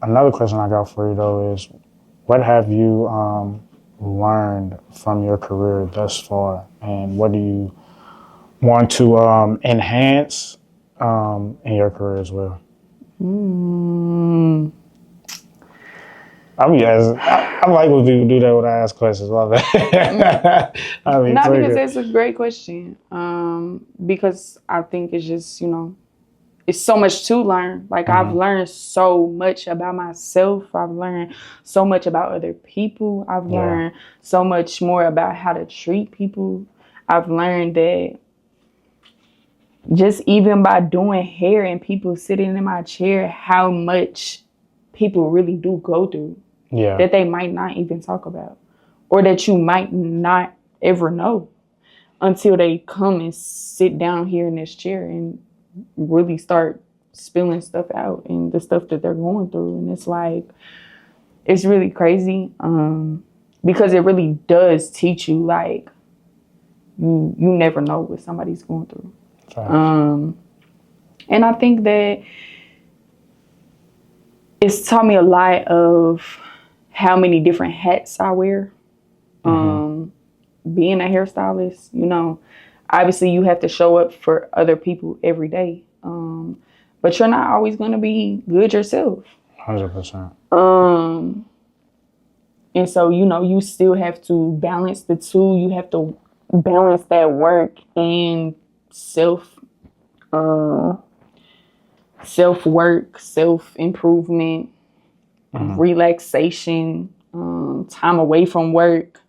Another question I got for you though is, what have you learned from your career thus far, and what do you want to enhance in your career as well? Mm. I mean, I like when people do that when I ask questions. My bad. I mean, Not because trigger. it's a great question. Because I think it's just, it's so much to learn. Like I've learned so much about myself. I've learned so much about other people. I've Yeah. learned so much more about how to treat people. I've learned that just even by doing hair and people sitting in my chair, how much people really do go through Yeah. that they might not even talk about, or that you might not ever know until they come and sit down here in this chair and really start spilling stuff out and the stuff that they're going through. And it's like, it's really crazy, because it really does teach you, like, you never know what somebody's going through. And I think that it's taught me a lot of how many different hats I wear. Being a hairstylist, obviously you have to show up for other people every day. But you're not always going to be good yourself. 100%. And so, you still have to balance the two. You have to balance that work and self-work, self-improvement, relaxation, time away from work.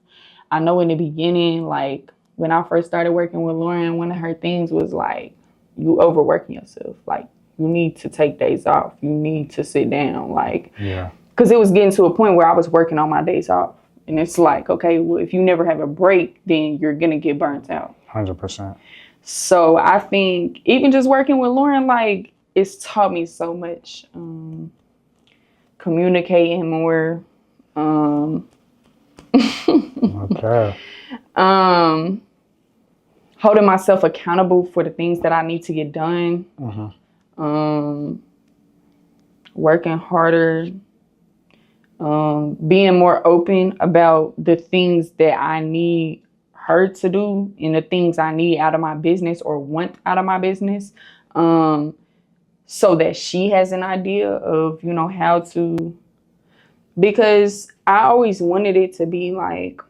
I know in the beginning, like when I first started working with Lauren, one of her things was like, you overworking yourself. Like, you need to take days off. You need to sit down. Like, Yeah. because it was getting to a point where I was working on my days off. And it's like, okay, well, if you never have a break, then you're going to get burnt out. 100%. So I think even just working with Lauren, like, it's taught me so much. Communicating more. Okay. Holding myself accountable for the things that I need to get done. Working harder. Being more open about the things that I need her to do and the things I need out of my business or want out of my business. So that she has an idea of, how to, because I always wanted it to be like,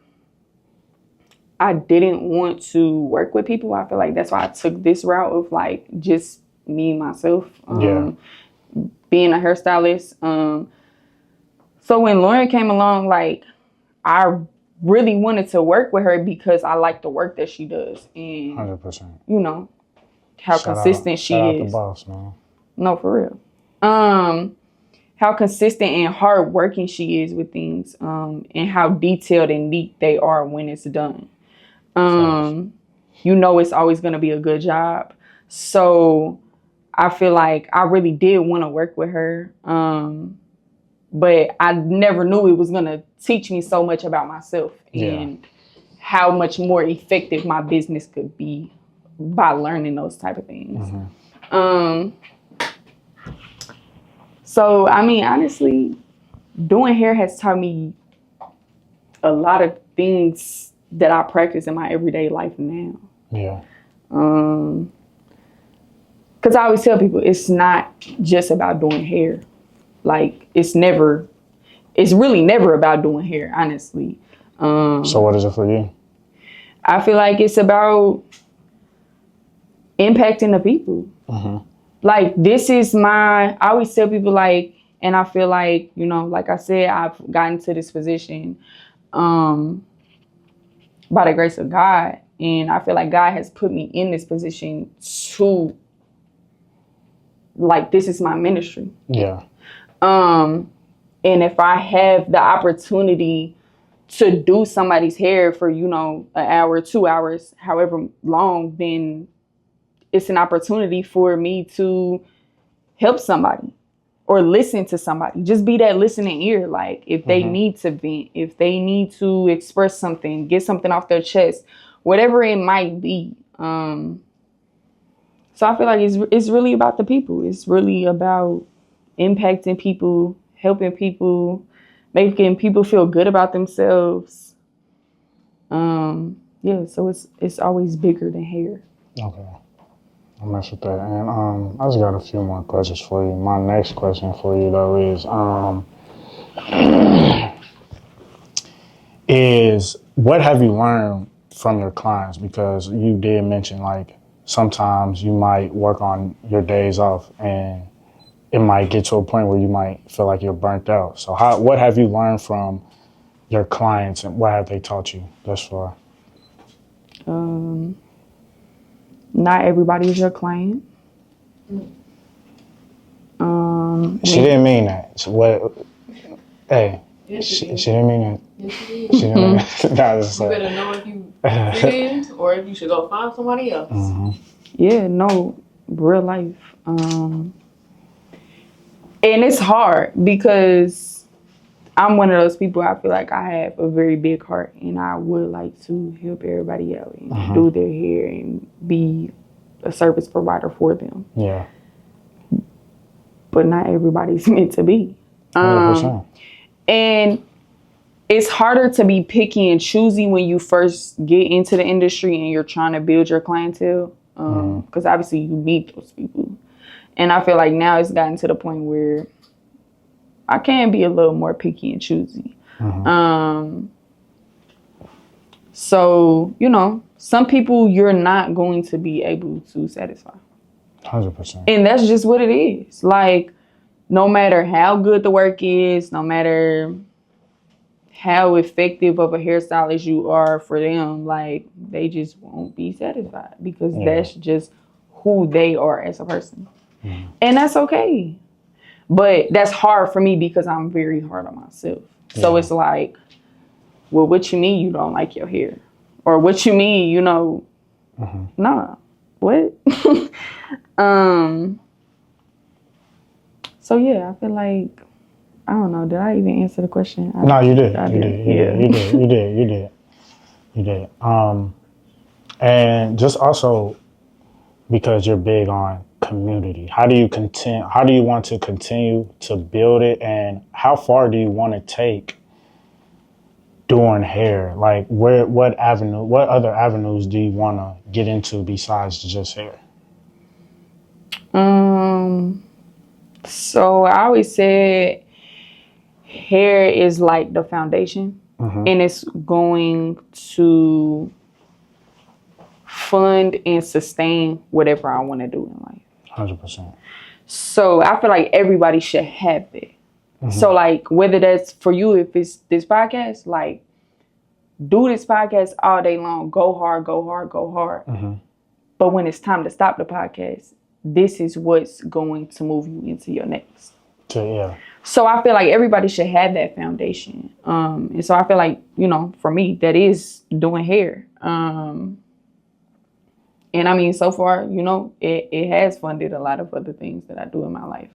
I didn't want to work with people. I feel like that's why I took this route of like just me, myself, being a hairstylist. So when Lauren came along, like, I really wanted to work with her because I like the work that she does. And 100%. How consistent she is. Shout out is. the boss, man. No, for real. How consistent and hardworking she is with things, and how detailed and neat they are when it's done. It's always going to be a good job. So I feel like I really did want to work with her. But I never knew it was going to teach me so much about myself and how much more effective my business could be by learning those type of things. So, I mean, honestly, doing hair has taught me a lot of things that I practice in my everyday life now. Yeah. Because I always tell people it's not just about doing hair. Like, it's really never about doing hair, honestly. So what is it for you? I feel like it's about impacting the people. Like, I always tell people, like, and I feel like, like I said, I've gotten to this position by the grace of God. And I feel like God has put me in this position to, like, this is my ministry. Yeah. And if I have the opportunity to do somebody's hair for, an hour, 2 hours, however long, then it's an opportunity for me to help somebody or listen to somebody. Just be that listening ear. Like, if they need to vent, if they need to express something, get something off their chest, whatever it might be. So I feel like it's really about the people. It's really about impacting people, helping people, making people feel good about themselves. Yeah, so it's always bigger than hair. Okay. I'll mess with that. And I just got a few more questions for you. My next question for you though is what have you learned from your clients? Because you did mention like sometimes you might work on your days off and it might get to a point where you might feel like you're burnt out. So what have you learned from your clients and what have they taught you thus far? Not everybody is your client. She didn't mean that. So what? Hey, Yes, she didn't mean that. Yes, she She did. didn't mean that. No, it's You like, better know if you fit in or if you should go find somebody else. Yeah, no, real life. And it's hard because I'm one of those people. I feel like I have a very big heart and I would like to help everybody out and do their hair and be a service provider for them. yeah. But not everybody's meant to be. 100%. And it's harder to be picky and choosy when you first get into the industry and you're trying to build your clientele. Because obviously you meet those people. And I feel like now it's gotten to the point where I can be a little more picky and choosy. So, you know, some people you're not going to be able to satisfy. 100%. And that's just what it is. Like, no matter how good the work is, no matter how effective of a hairstylist you are for them, like, they just won't be satisfied because that's just who they are as a person. And that's okay. But that's hard for me because I'm very hard on myself. So it's like, well, what you mean you don't like your hair? Or what you mean, you know, nah, what? So yeah, I feel like, I don't know, did I even answer the question? No, you did. You did. And just also because you're big on community, how do you want to continue to build it, and how far do you want to take doing hair? Like what other avenues do you want to get into besides just hair? So I always said hair is like the foundation, and it's going to fund and sustain whatever I want to do in life. 100%. So I feel like everybody should have it. So like whether that's for you, if it's this podcast, like do this podcast all day long, go hard, go hard, go hard. But when it's time to stop the podcast, this is what's going to move you into your next. So I feel like everybody should have that foundation. And so I feel like, you know, for me, that is doing hair. And I mean, so far, you know, it has funded a lot of other things that I do in my life.